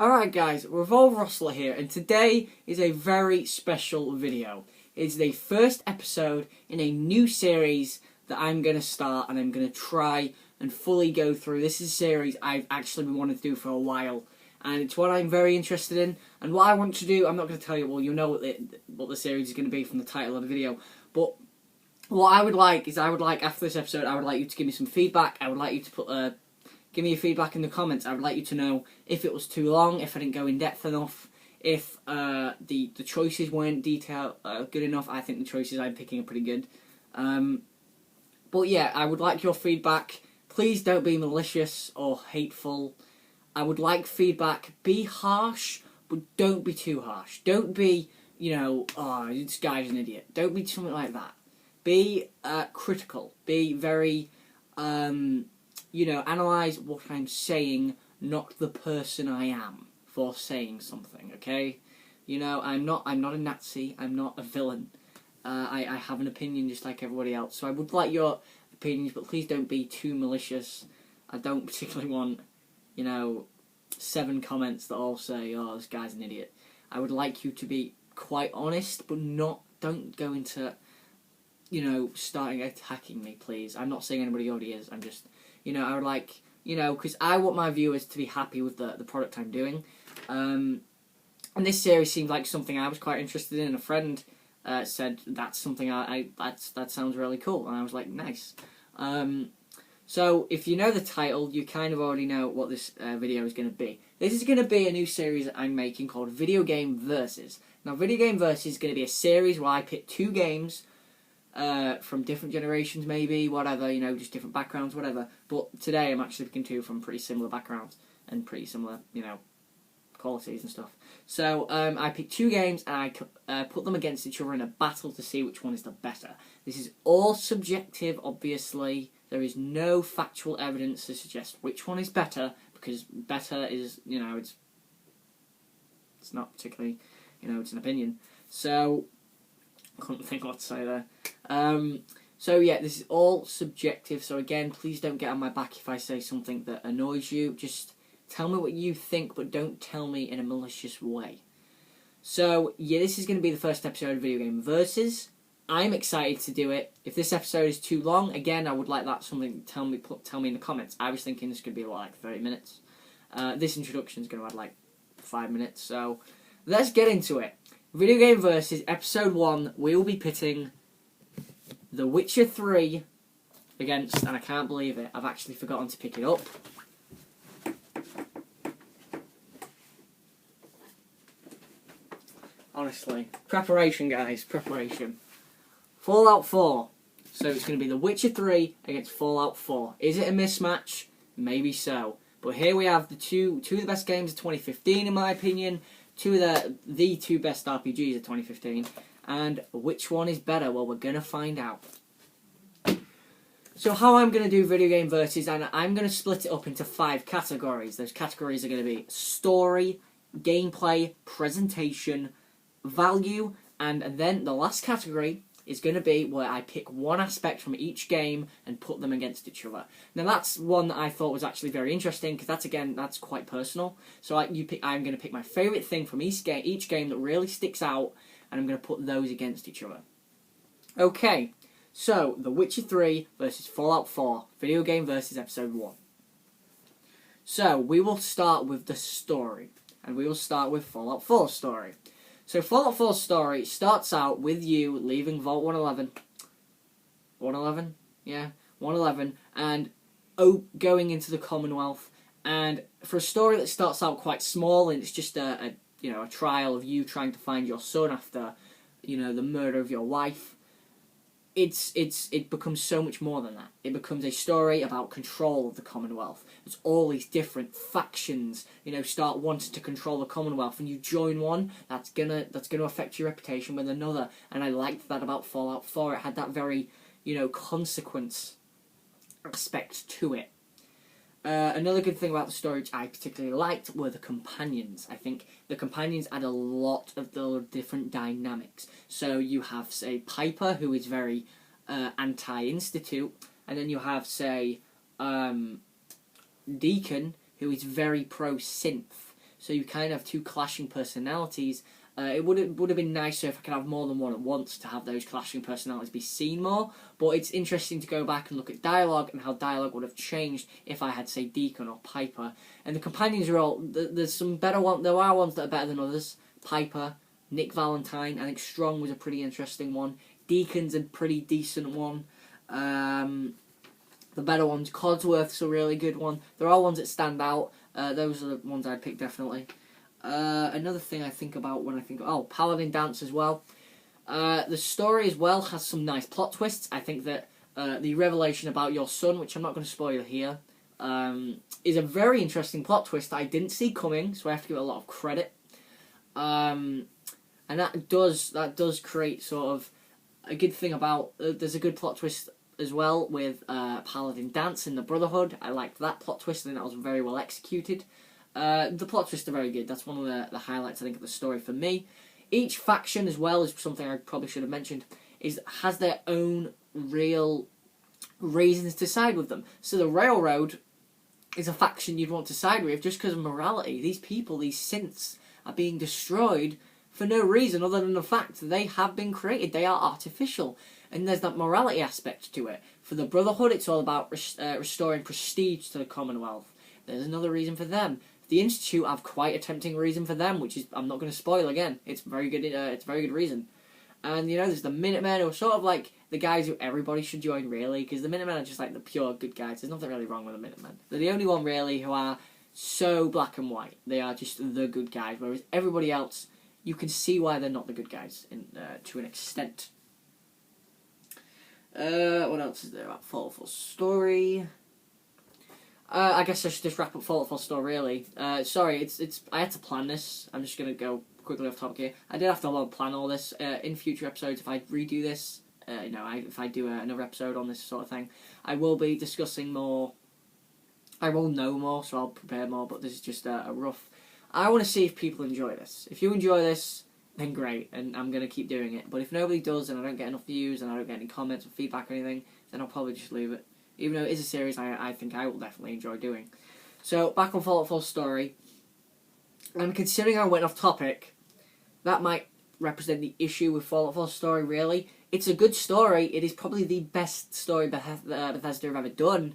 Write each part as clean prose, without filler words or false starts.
Alright guys, Revolve Rustler here, and today is a very special video. It's the first episode in a new series that I'm going to start, and I'm going to try and fully go through. This is a series I've actually been wanting to do for a while, and it's what I'm very interested in. And what I want to do, I'm not going to tell you, well, you know what the series is going to be from the title of the video, but what I would like is, after this episode, I would like you to give me some feedback. I would like you to put give me your feedback in the comments. I would like you to know if it was too long, if I didn't go in depth enough, if the choices weren't detailed good enough. I think the choices I'm picking are pretty good. But yeah, I would like your feedback. Please don't be malicious or hateful. I would like feedback. Be harsh, but don't be too harsh. Don't be, oh, this guy's an idiot. Don't be something like that. Be critical. Be very, analyse what I'm saying, not the person I am for saying something, okay? I'm not a Nazi, I'm not a villain. I have an opinion just like everybody else, so I would like your opinions, but please don't be too malicious. I don't particularly want, 7 comments that all say, oh, this guy's an idiot. I would like you to be quite honest, but don't go into, starting attacking me, please. I'm not saying anybody already is, I'm just, I would like, because I want my viewers to be happy with the product I'm doing. And this series seemed like something I was quite interested in, and a friend said that's something that sounds really cool, and I was like, nice. So if you know the title, you kind of already know what this video is going to be. This is going to be a new series that I'm making called Videogame Versus. Now, Videogame Versus is going to be a series where I pick 2 games from different generations, maybe, whatever, just different backgrounds, whatever. But today I'm actually picking 2 from pretty similar backgrounds and pretty similar, qualities and stuff. So I pick 2 games and I put them against each other in a battle to see which one is the better. This is all subjective, obviously. There is no factual evidence to suggest which one is better, because better is, it's not particularly, it's an opinion. So I couldn't think what to say there. So yeah, this is all subjective, so again, please don't get on my back if I say something that annoys you. Just tell me what you think, but don't tell me in a malicious way. So yeah, this is going to be the first episode of Videogame Versus. I'm excited to do it. If this episode is too long, again, I would like that something tell me in the comments. I was thinking this could be like 30 minutes. This introduction is going to add like 5 minutes, so let's get into it. Videogame Versus episode 1. We will be pitting The Witcher 3 against, and I can't believe it, I've actually forgotten to pick it up. Honestly. Preparation, guys. Preparation. Fallout 4. So it's going to be The Witcher 3 against Fallout 4. Is it a mismatch? Maybe so. But here we have two of the best games of 2015, in my opinion. The two best RPGs of 2015. And which one is better? Well, we're going to find out. So how I'm going to do Videogame Versus, and I'm going to split it up into 5 categories. Those categories are going to be story, gameplay, presentation, value, and then the last category is going to be where I pick one aspect from each game and put them against each other. Now that's one that I thought was actually very interesting, because that's quite personal. So I'm going to pick my favourite thing from each game that really sticks out, and I'm going to put those against each other. Okay, so The Witcher 3 versus Fallout 4, Videogame Versus episode 1. So we will start with the story, and we will start with Fallout 4's story. So Fallout 4's story starts out with you leaving Vault 111. 111? Yeah, 111. And going into the Commonwealth. And for a story that starts out quite small, and it's just a trial of you trying to find your son after, the murder of your wife, it becomes so much more than that. It becomes a story about control of the Commonwealth. There's all these different factions, start wanting to control the Commonwealth, and you join one, that's gonna affect your reputation with another. And I liked that about Fallout 4. It had that very, consequence aspect to it. Another good thing about the story which I particularly liked were the companions. I think the companions add a lot of the different dynamics. So you have, say, Piper, who is very anti-Institute, and then you have, say, Deacon, who is very pro-synth. so you kind of have two clashing personalities. It would have been nicer if I could have more than one at once to have those clashing personalities be seen more, but it's interesting to go back and look at dialogue and how dialogue would have changed if I had, say, Deacon or Piper. And the companions are all, there's some better ones, there are ones that are better than others. Piper, Nick Valentine, I think Strong was a pretty interesting one. Deacon's a pretty decent one. The better ones, Codsworth's a really good one. There are ones that stand out. Those are the ones I'd pick definitely. Another thing I think about when I think... Oh, Paladin Dance as well. The story as well has some nice plot twists. I think that the revelation about your son, which I'm not going to spoil here, is a very interesting plot twist that I didn't see coming, so I have to give it a lot of credit. And that does create sort of a good thing about... there's a good plot twist as well with Paladin Dance in the Brotherhood. I liked that plot twist. I think that was very well executed. The plot twists are very good. That's one of the highlights, I think, of the story for me. Each faction, as well, is something I probably should have mentioned, has their own real reasons to side with them. So the Railroad is a faction you'd want to side with just because of morality. These people, these synths, are being destroyed for no reason other than the fact that they have been created. They are artificial. And there's that morality aspect to it. For the Brotherhood, it's all about restoring prestige to the Commonwealth. There's another reason for them. The Institute have quite a tempting reason for them, which is, I'm not going to spoil again. It's very good. It's a very good reason. And there's the Minutemen, who are sort of like the guys who everybody should join, really, because the Minutemen are just like the pure good guys. There's nothing really wrong with the Minutemen. They're the only one really who are so black and white. They are just the good guys, whereas everybody else, you can see why they're not the good guys to an extent. What else is there about Faultful Story? I guess I should just wrap up Faultful Story, really. Sorry, I had to plan this. I'm just going to go quickly off topic here. I did have to plan all this. In future episodes, if I redo this, if I do another episode on this sort of thing, I will be discussing more. I will know more, so I'll prepare more, but this is just a rough... I want to see if people enjoy this. If you enjoy this, then great, and I'm going to keep doing it. But if nobody does, and I don't get enough views, and I don't get any comments or feedback or anything, then I'll probably just leave it. Even though it is a series I think I will definitely enjoy doing. So, back on Faultful Story. And considering I went off topic, that might represent the issue with Faultful Story, really. It's a good story. It is probably the best story Bethesda have ever done.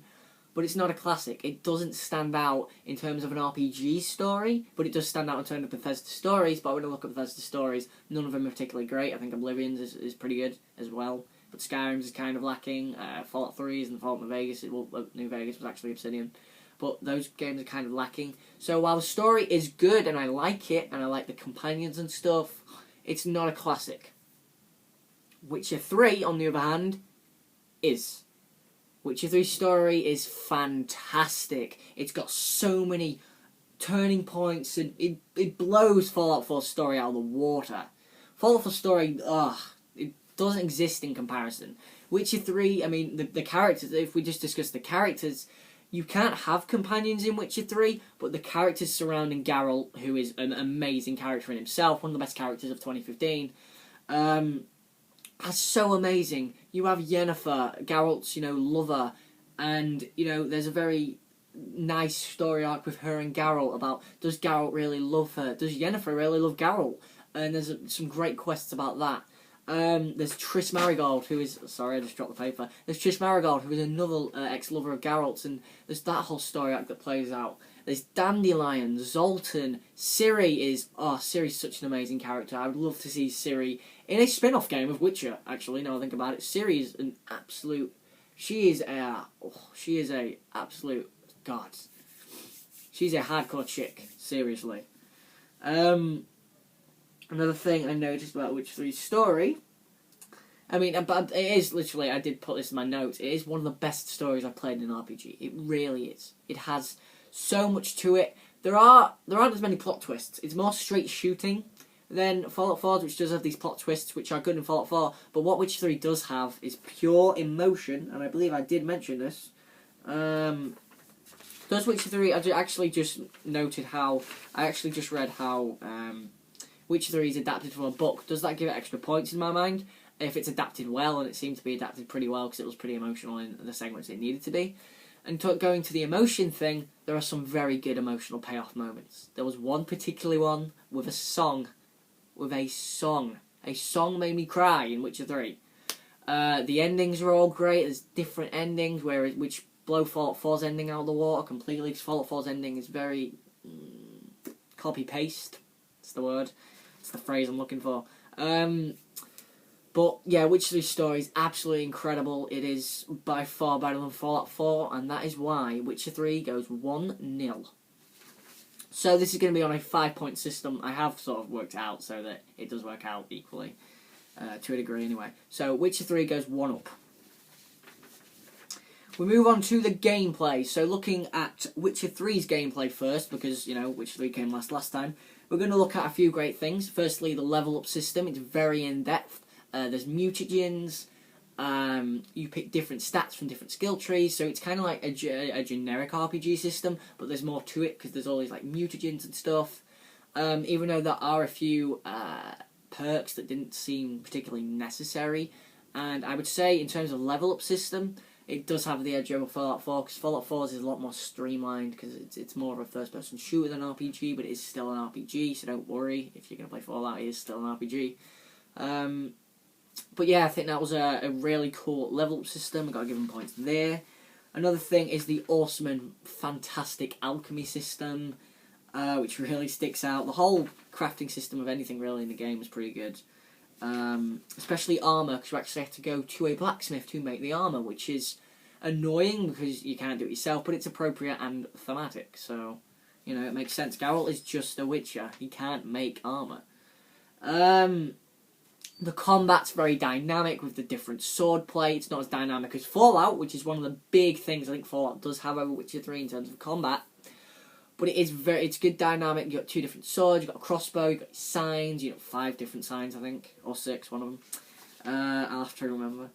But it's not a classic. It doesn't stand out in terms of an RPG story, but it does stand out in terms of Bethesda stories. But when I look at Bethesda stories, none of them are particularly great. I think Oblivion's is pretty good as well. But Skyrim's is kind of lacking. Fallout 3's and Fallout New Vegas. New Vegas was actually Obsidian. But those games are kind of lacking. So while the story is good and I like it, and I like the companions and stuff, it's not a classic. Witcher 3, on the other hand, is. Witcher 3 story is fantastic. It's got so many turning points, and it blows Fallout 4 story out of the water. Fallout 4 story, it doesn't exist in comparison. Witcher 3, I mean, the characters, if we just discuss the characters, you can't have companions in Witcher 3, but the characters surrounding Geralt, who is an amazing character in himself, one of the best characters of 2015, are so amazing. You have Yennefer, Geralt's, lover, and, there's a very nice story arc with her and Geralt about, does Geralt really love her? Does Yennefer really love Geralt? And there's some great quests about that. There's Triss Marigold, who is... Sorry, I just dropped the paper. There's Triss Marigold, who is another ex-lover of Geralt's, and there's that whole story arc that plays out. There's Dandelion, Zoltan, Ciri is... Ciri's such an amazing character. I would love to see Ciri in a spin-off game of Witcher, actually, now I think about it. Ciri is an absolute... She is a absolute god. She's a hardcore chick, seriously. Another thing I noticed about Witcher 3's story, I mean, but it is literally, I did put this in my notes, it is one of the best stories I've played in an RPG. It really is. It has so much to it. There aren't as many plot twists. It's more straight shooting than Fallout 4, which does have these plot twists, which are good in Fallout 4. But what Witcher 3 does have is pure emotion, and I believe I did mention this. Does Witcher 3, I actually just noted how, I actually just read how Witcher 3 is adapted from a book. Does that give it extra points in my mind? If it's adapted well, and it seemed to be adapted pretty well because it was pretty emotional in the segments it needed to be. And going to the emotion thing, there are some very good emotional payoff moments. There was one particular one with a song. A song made me cry in Witcher 3. The endings are all great. There's different endings, which blow Fallout 4's ending out of the water completely, because Fallout 4's ending is very copy-paste. That's the word. That's the phrase I'm looking for. But yeah, Witcher 3's story is absolutely incredible. It is by far better than Fallout 4, and that is why Witcher 3 goes 1-0. So this is going to be on a 5-point system. I have sort of worked out so that it does work out equally, to a degree anyway. So Witcher 3 goes 1 up. We move on to the gameplay. So looking at Witcher 3's gameplay first, because, you know, Witcher 3 came last time, we're going to look at a few great things. Firstly, the level up system. It's very in-depth. There's mutagens. You pick different stats from different skill trees, so it's kind of like a generic RPG system, but there's more to it because there's all these like mutagens and stuff. Even though there are a few perks that didn't seem particularly necessary, and I would say in terms of level up system, it does have the edge over Fallout 4, because Fallout 4 is a lot more streamlined because it's more of a first person shooter than an RPG, but it is still an RPG, so don't worry if you're going to play Fallout, it is still an RPG. But yeah, I think that was a really cool level up system. I've got to give them points there. Another thing is the awesome and fantastic alchemy system, which really sticks out. The whole crafting system of anything really in the game is pretty good. Especially armour, because you actually have to go to a blacksmith to make the armour, which is annoying because you can't do it yourself, but it's appropriate and thematic. So, you know, it makes sense. Geralt is just a witcher. He can't make armour. The combat's very dynamic with the different swordplay. It's not as dynamic as Fallout, which is one of the big things I think Fallout does have over Witcher 3 in terms of combat. But it's good dynamic. You've got 2 different swords, you've got a crossbow, you've got signs, you've got 5 different signs, I think. Or 6, one of them. I'll have to remember.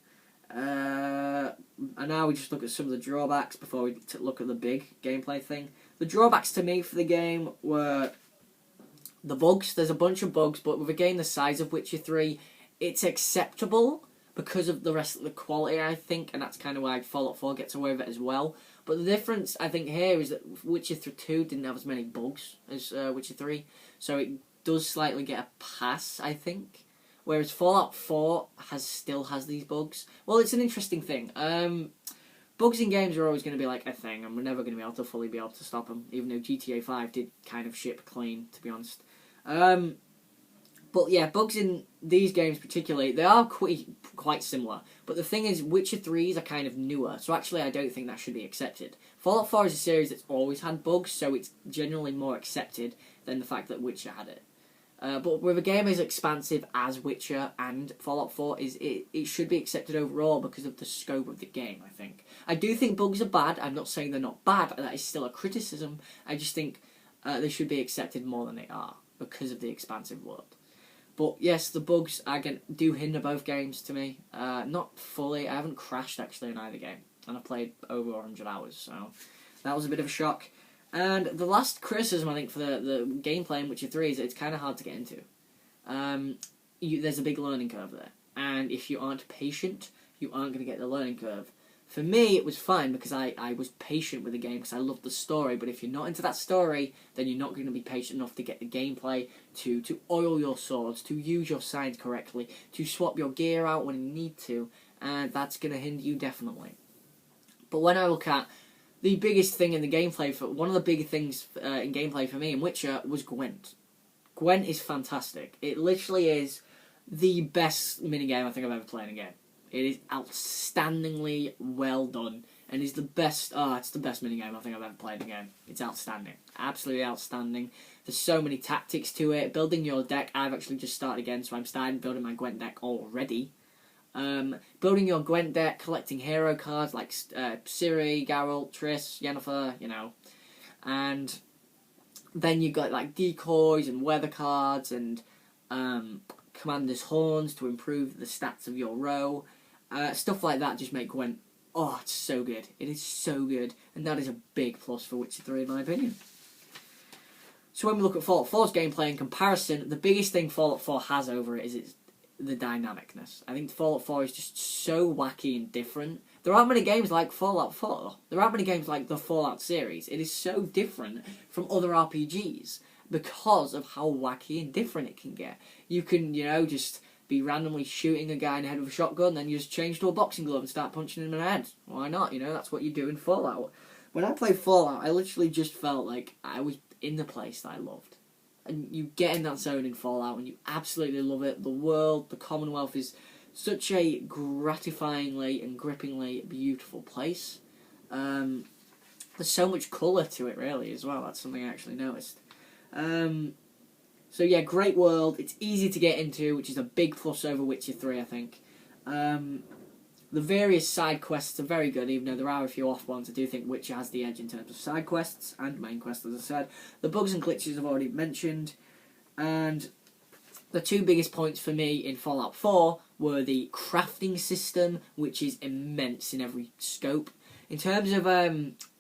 And now we just look at some of the drawbacks before we look at the big gameplay thing. The drawbacks to me for the game were the bugs. There's a bunch of bugs, but with a game the size of Witcher 3, it's acceptable because of the rest of the quality, I think, and that's kind of why Fallout 4 gets away with it as well. But the difference, I think, here is that Witcher 2 didn't have as many bugs as Witcher 3, so it does slightly get a pass, I think. Whereas Fallout 4 still has these bugs. Well, it's an interesting thing. Bugs in games are always going to be like a thing, and we're never going to be able to fully be able to stop them, even though GTA 5 did kind of ship clean, to be honest. But yeah, bugs in these games particularly, they are quite similar. But the thing is, Witcher 3s are kind of newer, so actually I don't think that should be accepted. Fallout 4 is a series that's always had bugs, so it's generally more accepted than the fact that Witcher had it. But with a game as expansive as Witcher and Fallout 4, it should be accepted overall because of the scope of the game, I think. I do think bugs are bad. I'm not saying they're not bad. That is still a criticism. I just think they should be accepted more than they are because of the expansive world. But yes, the bugs again do hinder both games to me. Not fully. I haven't crashed actually in either game, and I played over 100 hours, so that was a bit of a shock. And the last criticism I think for the gameplay in Witcher 3 is that it's kind of hard to get into. There's a big learning curve there, and if you aren't patient, you aren't going to get the learning curve. For me, it was fine because I was patient with the game because I loved the story, but if you're not into that story, then you're not going to be patient enough to get the gameplay, to oil your swords, to use your signs correctly, to swap your gear out when you need to, and that's going to hinder you definitely. But when I look at the biggest thing in the gameplay, one of the big things in gameplay for me in Witcher was Gwent. Gwent is fantastic. It literally is the best minigame I think I've ever played in a game. It is outstandingly well done, and is the best. It's the best minigame I think I've ever played in a game. It's outstanding, absolutely outstanding. There's so many tactics to it. Building your deck, I've actually just started again, so I'm starting building my Gwent deck already. Building your Gwent deck, collecting hero cards like Ciri, Geralt, Triss, Yennefer, you know, and then you got like decoys and weather cards and Commander's Horns to improve the stats of your row. Stuff like that just make Gwent, it's so good. It is so good, and that is a big plus for Witcher 3 in my opinion. So when we look at Fallout 4's gameplay in comparison, the biggest thing Fallout 4 has over it is the dynamicness. I think Fallout 4 is just so wacky and different, There aren't many games like Fallout 4. There aren't many games like the Fallout series. It is so different from other RPGs because of how wacky and different it can get. You can, just be randomly shooting a guy in the head with a shotgun, then you just change to a boxing glove and start punching him in the head. Why not? That's what you do in Fallout. When I played Fallout, I literally just felt like I was in the place that I loved. And you get in that zone in Fallout and you absolutely love it. The world, the Commonwealth is such a gratifyingly and grippingly beautiful place. There's so much colour to it, really, as well. That's something I actually noticed. So yeah, great world. It's easy to get into, which is a big plus over Witcher 3, I think. The various side quests are very good, even though there are a few off ones. I do think Witcher has the edge in terms of side quests and main quests, as I said. The bugs and glitches I've already mentioned. And the two biggest points for me in Fallout 4 were the crafting system, which is immense in every scope. In terms of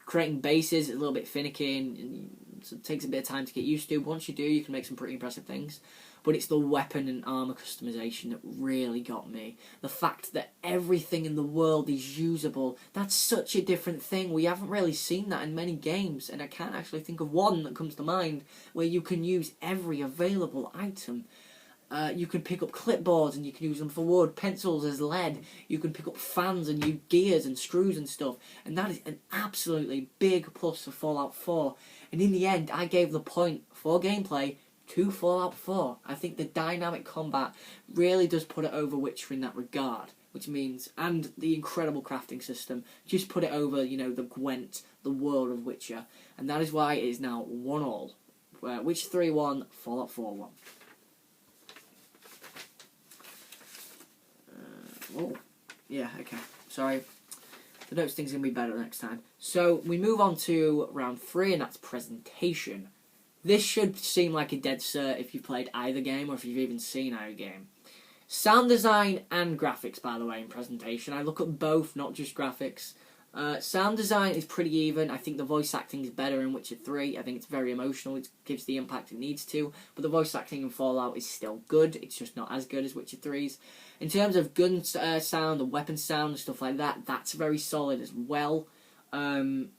creating bases, it's a little bit finicky and it takes a bit of time to get used to. But once you do, you can make some pretty impressive things. But it's the weapon and armour customization that really got me. The fact that everything in the world is usable, that's such a different thing. We haven't really seen that in many games, and I can't actually think of one that comes to mind where you can use every available item. You can pick up clipboards and you can use them for wood, pencils as lead, you can pick up fans and use gears and screws and stuff, and that is an absolutely big plus for Fallout 4. And in the end, I gave the point for gameplay to Fallout 4. I think the dynamic combat really does put it over Witcher in that regard, which means, and the incredible crafting system, just put it over, the Gwent, the world of Witcher, and that is why it is now 1-1. Witcher 3 1, Fallout 4 1. Oh, yeah, okay. Sorry. The notes thing's going to be better next time. So, we move on to round 3, and that's presentation. This should seem like a dead cert if you've played either game, or if you've even seen either game. Sound design and graphics, by the way, in presentation. I look at both, not just graphics. Sound design is pretty even. I think the voice acting is better in Witcher 3. I think it's very emotional. It gives the impact it needs to. But the voice acting in Fallout is still good. It's just not as good as Witcher 3's. In terms of gun sound and weapon sound and stuff like that, that's very solid as well. In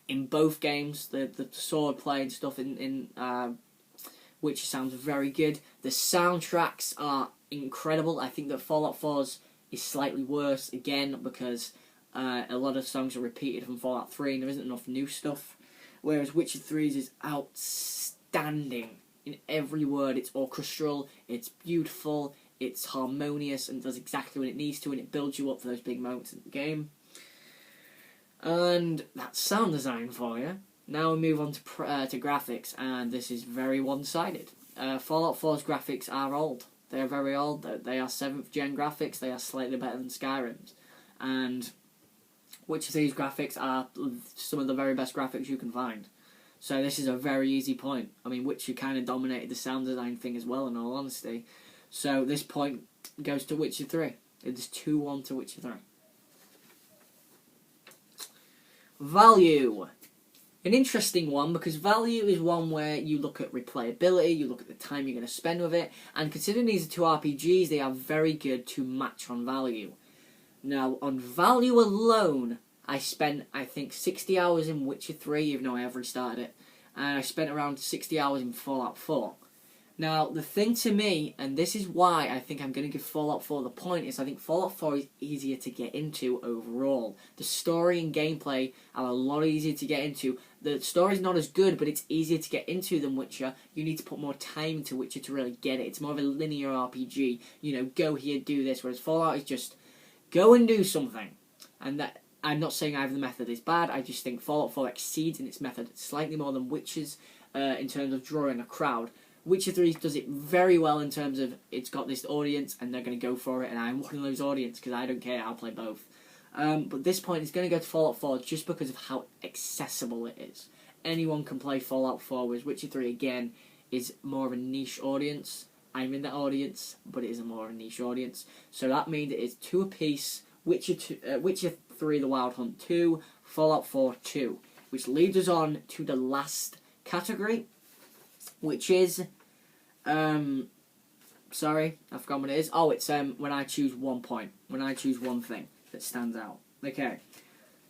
both games, the sword play and stuff in Witcher sounds very good. The soundtracks are incredible. I think that Fallout 4's is slightly worse, again, because a lot of songs are repeated from Fallout 3 and there isn't enough new stuff. Whereas Witcher 3's is outstanding in every word. It's orchestral, it's beautiful, it's harmonious, and does exactly what it needs to, and it builds you up for those big moments in the game. And that's sound design for you. Now we move on to graphics, and this is very one-sided. Fallout 4's graphics are old. They are very old. They are 7th gen graphics. They are slightly better than Skyrim's. And Witcher 3's graphics are some of the very best graphics you can find. So this is a very easy point. I mean, Witcher kind of dominated the sound design thing as well, in all honesty. So this point goes to Witcher 3. It is 2-1 to Witcher 3. Value. An interesting one, because value is one where you look at replayability, you look at the time you're going to spend with it, and considering these are two RPGs, they are very good to match on value. Now, on value alone, I spent, I think, 60 hours in Witcher 3, even though I have restarted it, and I spent around 60 hours in Fallout 4. Now, the thing to me, and this is why I think I'm going to give Fallout 4 the point, is I think Fallout 4 is easier to get into overall. The story and gameplay are a lot easier to get into. The story's not as good, but it's easier to get into than Witcher. You need to put more time into Witcher to really get it. It's more of a linear RPG. Go here, do this, whereas Fallout is just go and do something. And that, I'm not saying either the method is bad, I just think Fallout 4 exceeds in its method slightly more than Witcher's in terms of drawing a crowd. Witcher 3 does it very well in terms of it's got this audience and they're going to go for it, and I'm one of those audience because I don't care, I'll play both. But this point is going to go to Fallout 4 just because of how accessible it is. Anyone can play Fallout 4, whereas Witcher 3 again is more of a niche audience. I'm in that audience, but it is a more niche audience. So that means it is 2 apiece. Witcher 3 The Wild Hunt 2, Fallout 4 2, which leads us on to the last category, which is, sorry, I forgot what it is. Oh, it's when I choose one point, when I choose one thing. that stands out. Okay,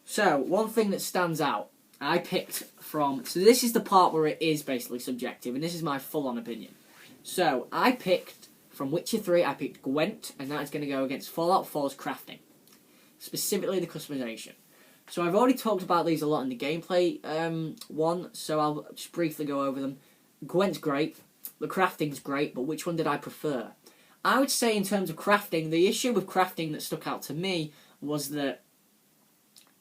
so one thing that stands out, I picked from... So this is the part where it is basically subjective, and this is my full-on opinion. So, I picked, from Witcher 3, I picked Gwent, and that is going to go against Fallout 4's crafting. Specifically the customization. So I've already talked about these a lot in the gameplay one, so I'll just briefly go over them. Gwent's great, the crafting's great, but which one did I prefer? I would say in terms of crafting, the issue with crafting that stuck out to me was that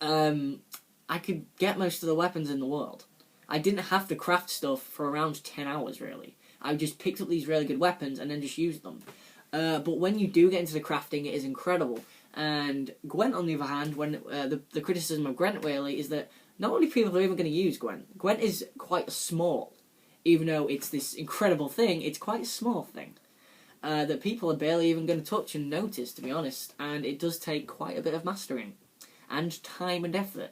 I could get most of the weapons in the world. I didn't have to craft stuff for around 10 hours, really. I just picked up these really good weapons and then just used them. But when you do get into the crafting, it is incredible. And Gwent, on the other hand, when the criticism of Gwent really is that not many people are even going to use Gwent. Gwent is quite small. Even though it's this incredible thing, it's quite a small thing. That people are barely even going to touch and notice, to be honest. And it does take quite a bit of mastering. And time and effort.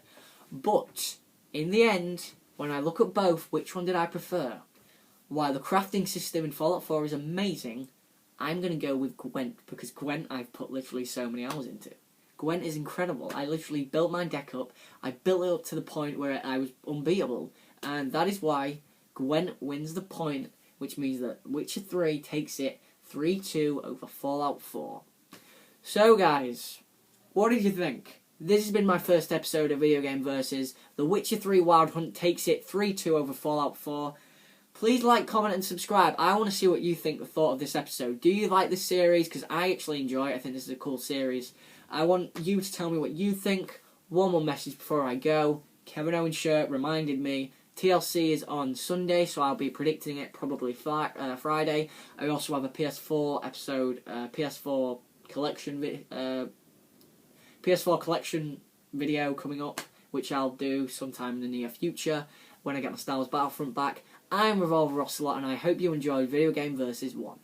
But, in the end, when I look at both, which one did I prefer? While the crafting system in Fallout 4 is amazing, I'm going to go with Gwent, because Gwent I've put literally so many hours into. Gwent is incredible. I literally built my deck up, I built it up to the point where I was unbeatable, and that is why Gwent wins the point, which means that Witcher 3 takes it 3-2 over Fallout 4. So guys, what did you think? This has been my first episode of Video Game Versus. The Witcher 3 Wild Hunt takes it 3-2 over Fallout 4. Please like, comment, and subscribe. I want to see what you thought of this episode. Do you like this series? Because I actually enjoy it. I think this is a cool series. I want you to tell me what you think. One more message before I go. Kevin Owen's shirt reminded me TLC is on Sunday, so I'll be predicting it probably Friday. I also have a PS4 episode, PS4 collection video coming up, which I'll do sometime in the near future when I get my Star Wars Battlefront back. I'm Revolver Ocelot, and I hope you enjoyed Video Game Versus 1.